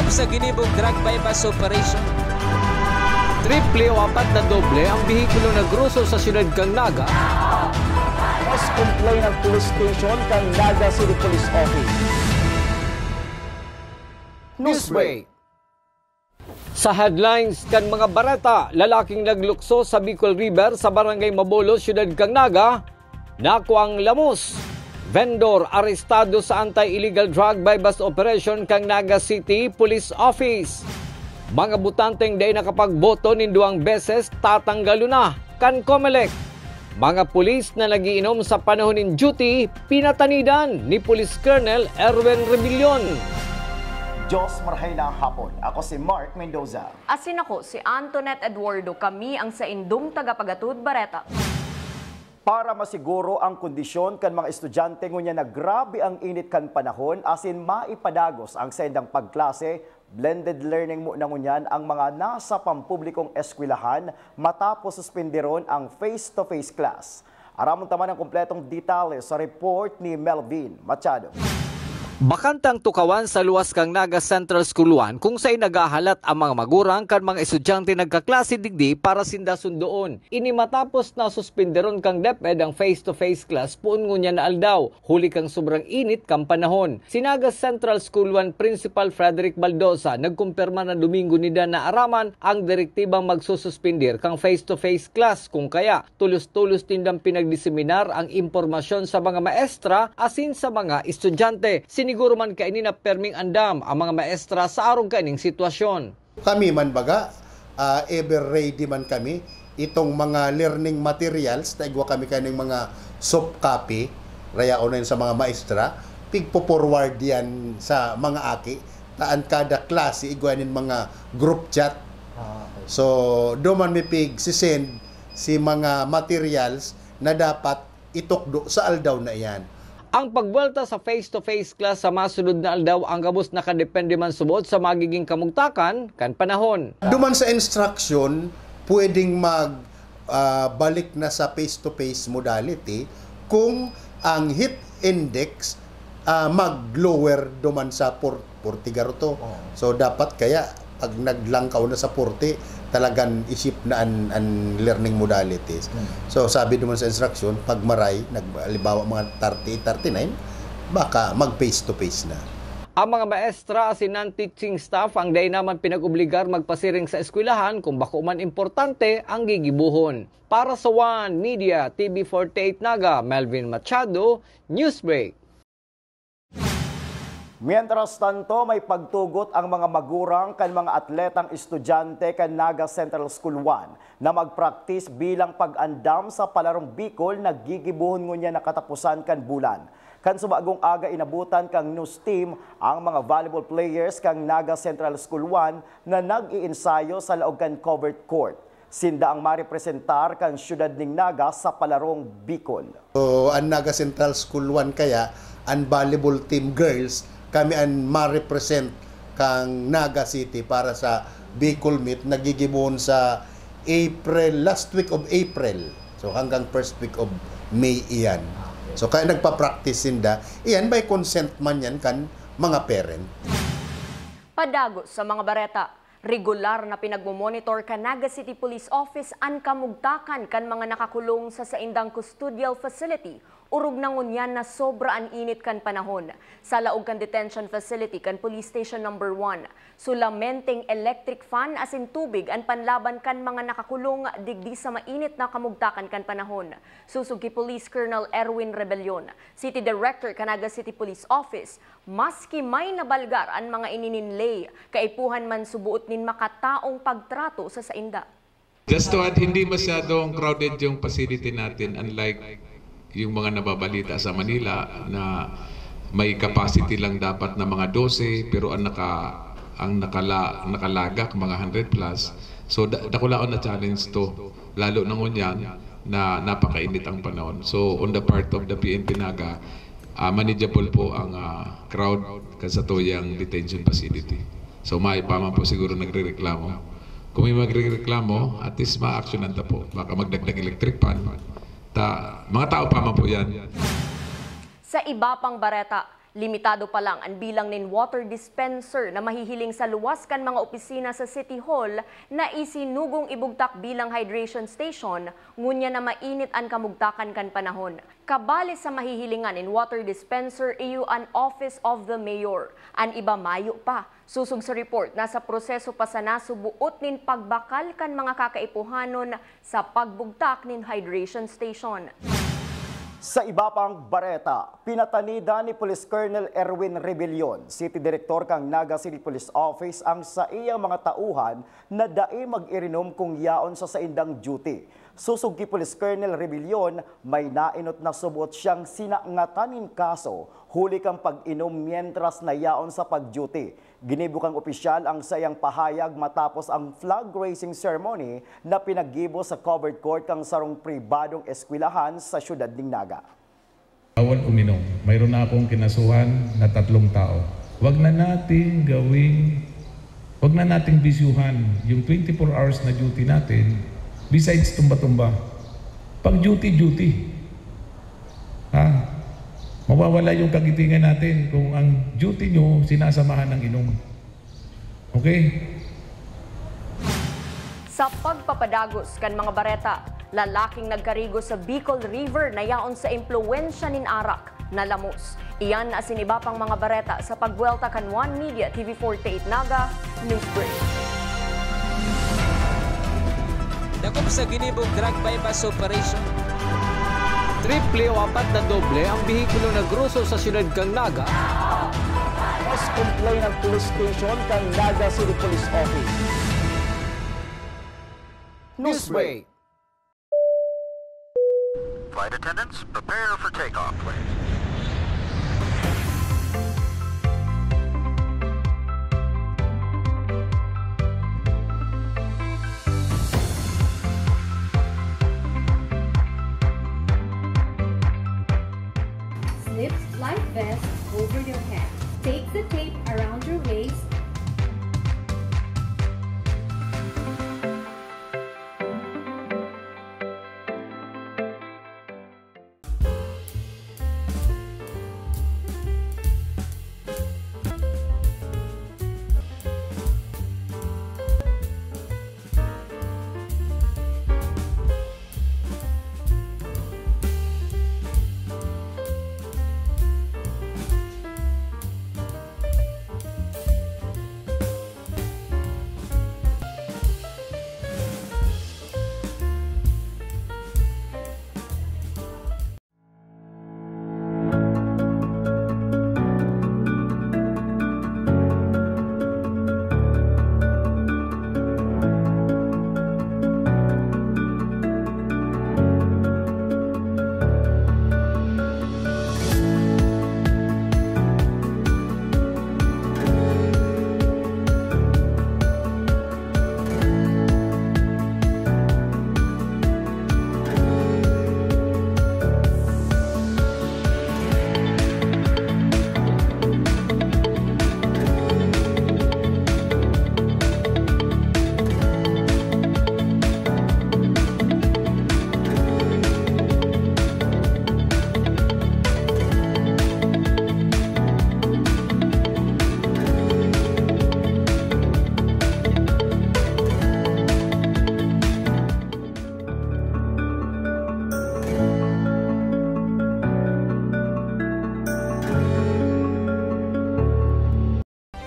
hukom sa ginibong drug bypass operation. Triple o 4 na doble ang bihikulo na gruso sa siyudad kang Naga. Mas complain ng police station kang Naga City Police Office. Newsbreak. Sa headlines kan mga bareta, lalaking naglukso sa Bicol River sa Barangay Mabolo, siyudad kang Naga, nakuang lamos. Vendor arestado sa anti-illegal drug bypass operation kang Naga City Police Office. Mga butanteng day nakapagboto ninduang beses tatanggalo na kan COMELEC. Mga pulis na nagiinom sa panahon in duty pinatanidan ni Police Colonel Erwin Rebillon. Diyos marhay na hapon. Ako si Mark Mendoza. Asin ako si Antoinette Eduardo. Kami ang sa indong tagapagatud bareta. Para masiguro ang kondisyon kan mga estudyante ngunya na grabe ang init kan panahon asin maipadagos ang sendang pagklase, blended learning mo na ngunyan ang mga nasa pampublikong eskwelahan matapos suspenderon ang face-to-face class. Aramon taman ang kompletong detalye sa report ni Melvin Machado. Bakantang tukawan sa luwas kang Naga Central School 1 kung sa'y nagahalat ang mga magurang kan mga estudyante nagkaklase digdi para sinda sundoon. Ini matapos na suspenderon kang DepEd ang face-to-face class puon ngunya na aldaw. Huli kang sobrang init kang panahon. Si Naga Central School 1 Principal Frederick Baldosa nagkumpirma na Domingo nida na araman ang direktibang magsususpender kang face-to-face class kung kaya tulos-tulos tindang pinagdiseminar ang impormasyon sa mga maestra asin sa mga estudyante. Siniguro man kainin na perming andam ang mga maestra sa arong kaining sitwasyon. Kami man baga, ever ready man kami, itong mga learning materials, taigwa kami kaining mga soft copy, raya unayin sa mga maestra, pigpo-forward yan sa mga aki, taan kada klase, igwanin mga group chat. So, doon man may pig sisend si mga materials na dapat itukdo sa aldaw na yan. Ang pagbuelta sa face-to-face class sa masunod na aldaw ang gabos nakadepende man subot sa magiging kamugtakan kan panahon. Duman sa instruction, pwedeng magbalik na sa face-to-face modality kung ang heat index mag-lower duman sa 40 garoto. So dapat kaya pag naglangkaw na sa 40, talagang isip na ang learning modalities. So sabi naman sa instruction, pag maray, nagalibawa mga 38, 39, baka mag face-to-face na. Ang mga maestra asin non-teaching staff ang day naman pinag-obligar magpasiring sa eskwelahan kung bako man importante ang gigibuhon. Para sa One Media TV48 Naga, Melvin Machado, Newsbreak. Mientras tanto, may pagtugot ang mga magurang kan mga atletang estudyante kan Naga Central School 1 na magpraktis bilang pag-andam sa palarong Bicol na gigibuhon ngunya na katapusan kan bulan. Kan sumagong aga inabutan kang news team ang mga volleyball players kang Naga Central School 1 na nag-iinsayo sa laog kan covered court. Sinda ang maripresentar kang syudad ning Naga sa palarong Bicol. So, ang Naga Central School 1 kaya, ang volleyball team girls, kami ang ma-represent kang Naga City para sa Bicol Meet nagigibuhon sa April, last week of April. So hanggang first week of May iyan. So kaya nagpa-practice sinda, iyan by consent man yan kan mga parent. Padago sa mga bareta. Regular na pinagmomonitor ka Naga City Police Office ang kamugtakan kan mga nakakulong sa saindang custodial facility. Urog na ngunyan na sobra ang init kan panahon. Sa laog kan detention facility kan Police Station No. 1, sulamenteng electric fan asin tubig ang panlaban kan mga nakakulong digdi sa mainit na kamugtakan kan panahon. Susug ki Police Colonel Erwin Rebillon, City Director Naga City Police Office, maski may nabalgar ang mga inininlay, kaipuhan man subuot nin makataong pagtrato sa sainda. Just to add, hindi masyadong crowded yung facility natin, unlike yung mga nababalita sa Manila na may capacity lang dapat na mga 12 pero ang nakalagak mga 100 plus. So dakulaon na challenge to, lalo na ngunyan na napakainit ang panahon. So on the part of the PNP Naga, manageable po ang crowd sa tuyang detention facility. So maipaman po siguro nagrereklamo. Kung may magrereklamo, at least ma-actionan ta po. Baka magdagdag electric fan. Mga tao pa man po yan. Sa iba pang bareta, Limitado pa lang ang bilang nin water dispenser na mahihiling sa luwas kan mga opisina sa City Hall na isinugong ibugtak bilang hydration station, ngunya na mainit ang kamugtakan kan panahon. Kabali sa mahihilingan in water dispenser iyo an Office of the Mayor. An iba mayo pa. Susug sa report, nasa proseso pa sa nasubuot nin pagbakal kan mga kakaipuhanon sa pagbugtak nin hydration station. Sa iba pang bareta, pinatanida ni Police Colonel Erwin Rebelion, City Director kang Naga City Police Office ang sa iyang mga tauhan na dai mag-irinom kung yaon sa saindang duty. Susug ki Police Colonel Rebelion, may nainot na subot siyang sinangatanin kaso huli kang pag-inom mientras na yaon sa pag-duty. Ginibukang opisyal ang sayang pahayag matapos ang flag raising ceremony na pinaggibo sa covered court kang sarong pribadong eskwelahan sa syudad ng Naga. Bawal uminom. Mayroon na akong kinasuhan na 3 tao. Huwag na nating bisyuhan yung 24 hours na duty natin besides tumba-tumba. Pag duty. Mawawala yung kagitingan natin kung ang duty nyo sinasamahan ng inom. Okay? Sa pagpapadagos kan mga bareta, lalaking nagkarigo sa Bicol River na yaon sa impluwensya nin arak na lamos. Iyan na siniba pang mga bareta sa pagwelta kan One Media TV 48 Naga News Break. Dakop sa ginibong drug bypass operation. Triple o 4 na doble ang bihikulo na gruso sa syudad kang Naga. Mas complain ng police station kang Naga City Police Office. Newsbreak. Flight attendants, prepare for takeoff, please. Slip life vest over your head. Take the tape around your waist.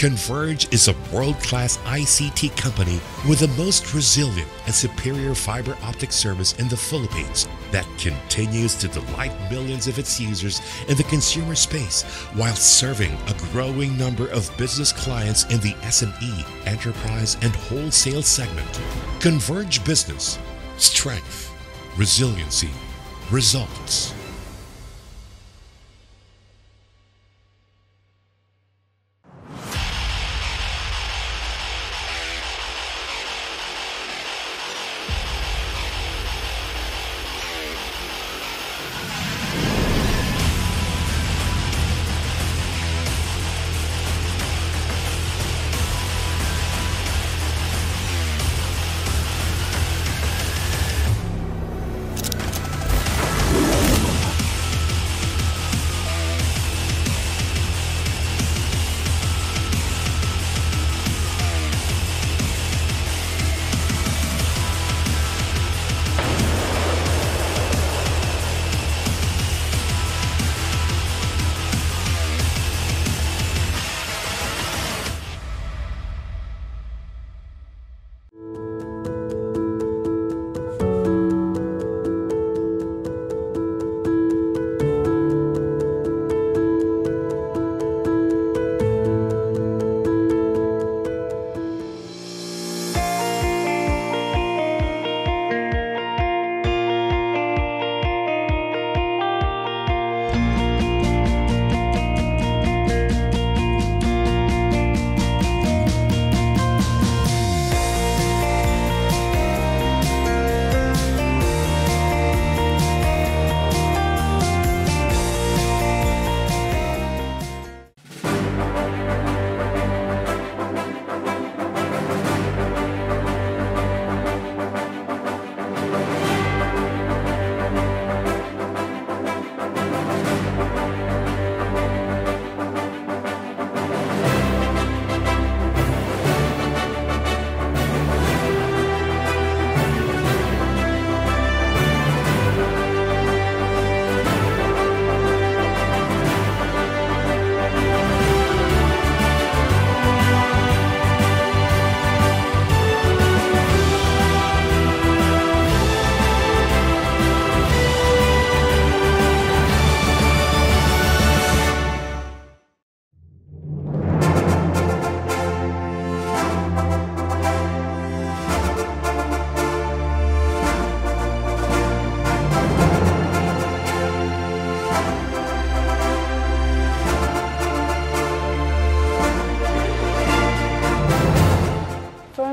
Converge is a world-class ICT company with the most resilient and superior fiber optic service in the Philippines that continues to delight millions of its users in the consumer space while serving a growing number of business clients in the SME, enterprise, and wholesale segment. Converge Business. Strength. Resiliency. Results.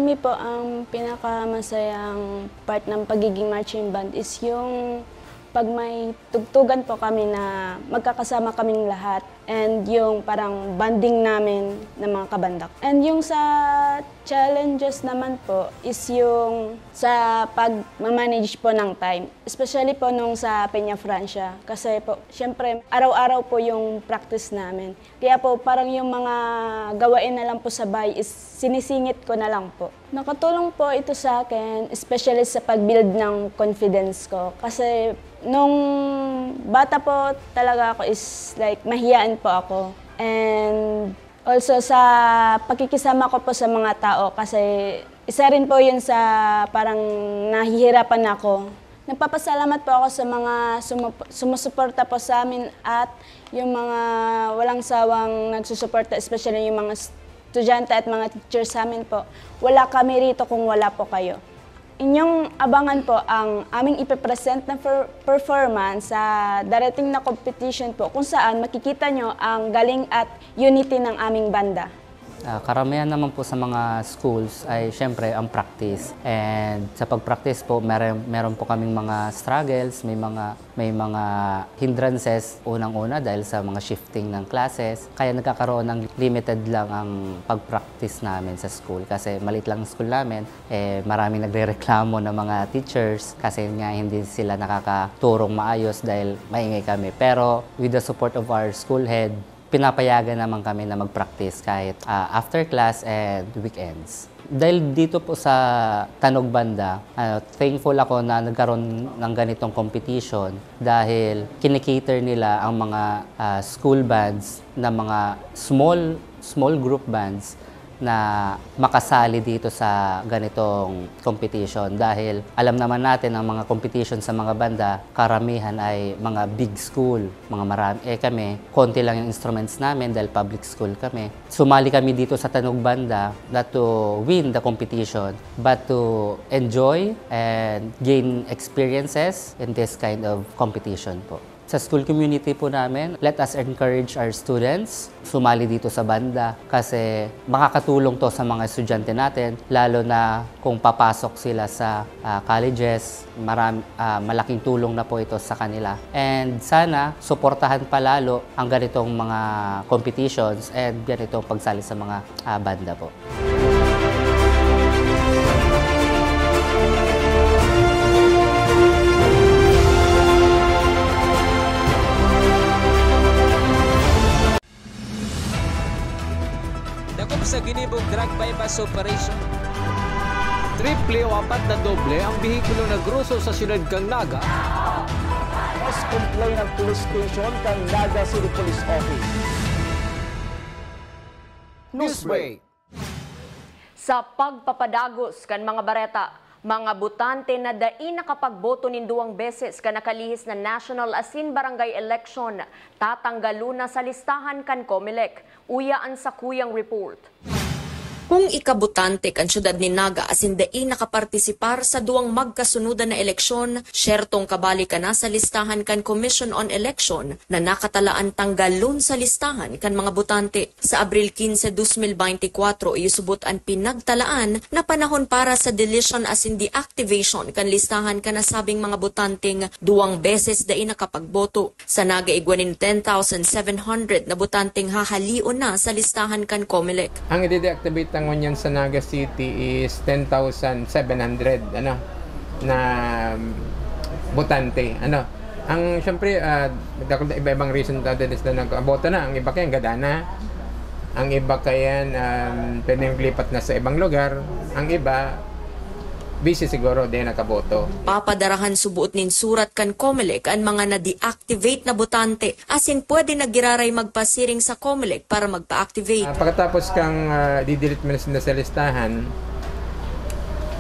me po, ang pinakamasayang part ng pagiging marching band is yung pag may tugtugan po kami na magkakasama kaming lahat and yung parang banding namin ng mga kabandak. And yung sa challenges naman po is yung sa pag-manage po ng time. Especially po nung sa Peña Francia. Kasi po, syempre, araw-araw po yung practice namin. Kaya po, parang yung mga gawain na lang po sa bahay is sinisingit ko na lang po. Nakatulong po ito sa akin, especially sa pag-build ng confidence ko. Kasi nung bata po talaga ako is like mahiyaan po ako. And also sa pakikisama ko po sa mga tao kasi isa rin po yun sa parang nahihirapan ako. Nagpapasalamat po ako sa mga sumusuporta po sa amin at yung mga walang sawang nagsusuporta, especially yung mga estudyante at mga teachers sa amin po. Wala kami rito kung wala po kayo. Inyong abangan po ang aming ipipresent na performance sa darating na competition po kung saan makikita nyo ang galing at unity ng aming banda. Karamihan naman po sa mga schools ay syempre ang practice. And sa pag-practice po, meron po kaming mga struggles, may mga hindrances unang-una dahil sa mga shifting ng classes. Kaya nagkakaroon ng limited lang ang pag-practice namin sa school kasi maliit lang ang school namin. Maraming nagrereklamo ng mga teachers kasi nga hindi sila nakakaturong maayos dahil maingay kami. Pero with the support of our school head, pinapayagan naman kami na mag-practice kahit after class and weekends. Dahil dito po sa Tanog Banda, thankful ako na nagkaroon ng ganitong competition dahil kinikater nila ang mga school bands na mga small group bands na makasali dito sa ganitong competition dahil alam naman natin ang mga competition sa mga banda, karamihan ay mga big school, mga marami. Kami, konti lang yung instruments namin dahil public school kami. Sumali kami dito sa Tanog Banda not to win the competition but to enjoy and gain experiences in this kind of competition po. Sa school community po namin, let us encourage our students sumali dito sa banda kasi makakatulong to sa mga estudyante natin, lalo na kung papasok sila sa colleges, malaking tulong na po ito sa kanila. And sana, suportahan palalo ang ganitong mga competitions and ganitong pagsali sa mga banda po. Sa ginibong drug bypass operation. Triple o 4 na doble ang bihikulo na gruso sa siyudad kang Naga. Mas complain ng police station kang Naga City Police Office. Newsbreak. Sa pagpapadagos kan mga bareta, mga butante na dai nakapagboto nin 2 beses ka nakalihis na national asin barangay election, tatanggalo na sa listahan kan COMELEC. Uyaan sa kuyang report. Kung ikabutante kan syudad ni Naga asin dai nakapartisipar sa 2 magkasunodan na eleksyon, syertong kabali ka na sa listahan kan Commission on Election na nakatalaan tanggalon sa listahan kan mga butante. Sa Abril 15, 2024, iusubot ang pinagtalaan na panahon para sa deletion asin deactivation kan listahan kan nasabing mga butanteng 2 beses dai nakapagboto. Sa Naga igwanin 10,700 na butanteng hahalion na sa listahan kan COMELEC. Ang i-deactivate ang ngunyan sa Naga City is 10,700 na butante. Ang syempre iba-ibang reason na nag-aboto na. Ang iba kaya gadana. Ang iba kaya pwedeng lipat na sa ibang lugar. Ang iba busy siguro din nakaboto. Papadarahan subuot nin surat kan COMELEC ang mga na-deactivate na butante asin pwede nagiraray magpasiring sa COMELEC para magpa-activate. Pagkatapos kang didelete mo na sa listahan,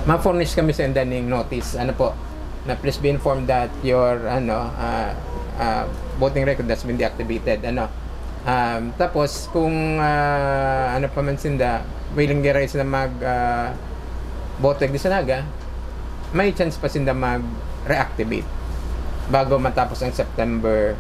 ma-furnish kami sa indaning notice. Na please be informed that your voting record has been deactivated. Tapos kung pa man sinda, willing giray sila boto di sa Naga, may chance pa sinda mag-reactivate bago matapos ang September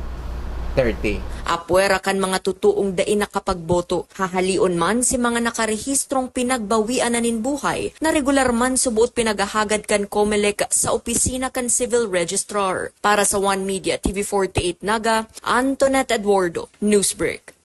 30. Apuera kan mga tutuong dain nakapagboto. Hahalion man si mga nakarehistrong pinagbawian na buhay na regular man subuot pinagahagad kan COMELEC sa opisina kan Civil Registrar. Para sa One Media TV48 Naga, Antoinette Eduardo, Newsbreak.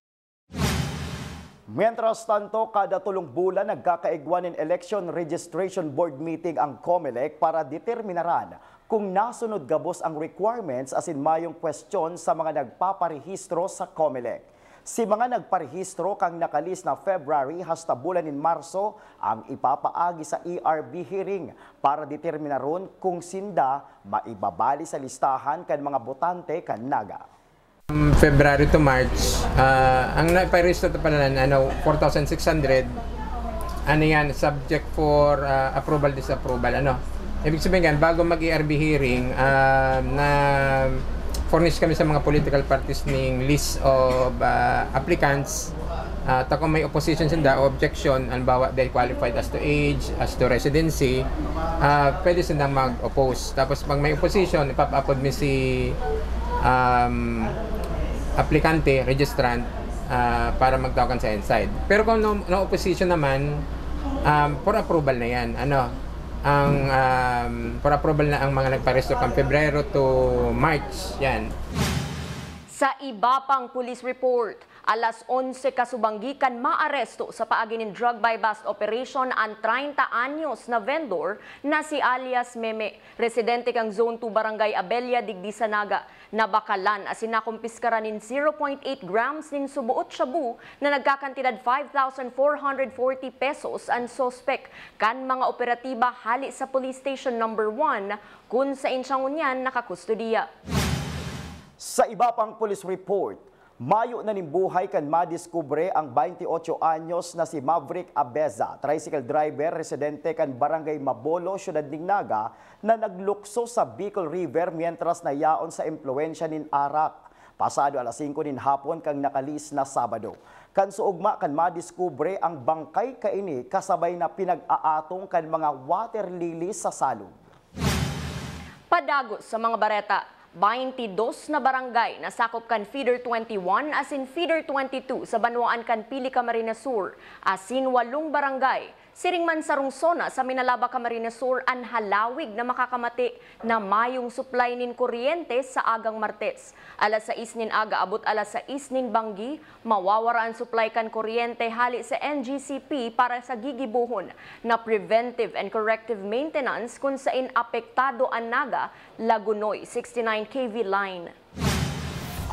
Mientras tanto, kada tulong bulan nagkakaigwan ng Election Registration Board meeting ang COMELEC para determinaran kung nasunod gabos ang requirements asin mayong question sa mga nagpaparehistro sa COMELEC. Si mga nagparehistro kang nakalis na February hasta bulan in Marso ang ipapaagi sa ERB hearing para determinaron kung sinda maibabali sa listahan kan mga botante kan Naga. February to March, ang naiparehistro pala na 4,600, yan, subject for approval, disapproval. Ibig sabihin bago mag-ERB hearing, na furnish kami sa mga political parties ng list of applicants. Kung may opposition sila o objection, halimbawa they qualified as to age, as to residency, pwede silang mag-oppose. Tapos pag may opposition, ipap-upload mo si aplikante, registrant, para magtawagan sa inside. Pero kung no opposition naman, for approval na yan. For approval na ang mga nagparehistro kang Pebrero to March. Yan. Sa iba pang police report, alas 11 kasubanggikan maaresto sa paagi ng drug buy-bust operation ang 30 anyos na vendor na si alias Meme, residente kang Zone 2 Barangay Abella, Digdi sa Naga. Nabakalan asin nakumpiskaran ng 0.8 grams ng subuot shabu na nagkakantidad 5,440 pesos ang suspect kan mga operatiba hali sa Police Station number 1 kung sa insangunyan nakakustudiya. Sa iba pang police report, mayo na nimbuhay kan madiskubre ang 28 anyos na si Maverick Abeza, tricycle driver, residente kan Barangay Mabolo, Syudad ng Naga, na naglukso sa Bicol River mientras nayaon sa impluensya nin Arak. Pasado alas 5 nin hapon kang nakalis na Sabado. Kan suugma kan madiskubre ang bangkay kaini kasabay na pinag-aatong kan mga water lilies sa salog. Padagos sa mga bareta, 22 na barangay na sakop kan Feeder 21 asin Feeder 22 sa Banwaan kan Pili, Camarines Sur, asin 8 barangay siring man sa rungsona sa Minalaba, Camarines Sur an halawig na makakamati na mayong supply nin kuryente sa agang Martes. Alas 6 nin aga abot alas 6 nin banggi, mawawara ang supply kan kuryente hali sa NGCP para sa gigibuhon na preventive and corrective maintenance kung sain apektado ang Naga, Lagunoy 69 kV line.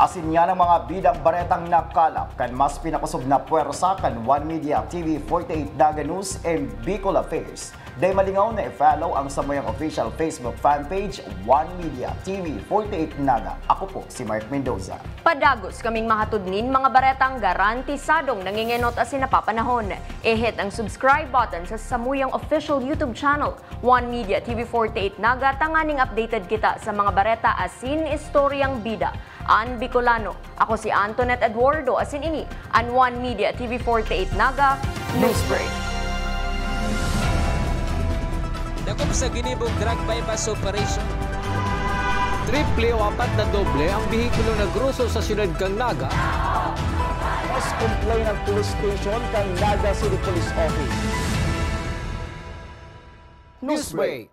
Asin nga ng mga bidang baretang nakalap kan mas pinakusog na puwersa kan One Media TV48 Naga News and Bicol Affairs. Day malingaw na i-follow ang samayang official Facebook fanpage One Media TV48 Naga. Ako po si Mark Mendoza. Padagos kaming mahatudnin mga baretang garantisadong nangingenot asin napapanahon. I-hit ang subscribe button sa samuyang official YouTube channel One Media TV48 Naga, tanganing updated kita sa mga bareta asin istoryang bida. An Bicolano. Ako si Antoinette Eduardo asin ini an One Media TV48 Naga Newsbreak. Dakop sa ginibong drug bypass operation. Triple o 4 na doble ang bihikulo na gruso sa siyudad kang Naga. Mas complain ang police station kang Naga City Police Office. Newsbreak.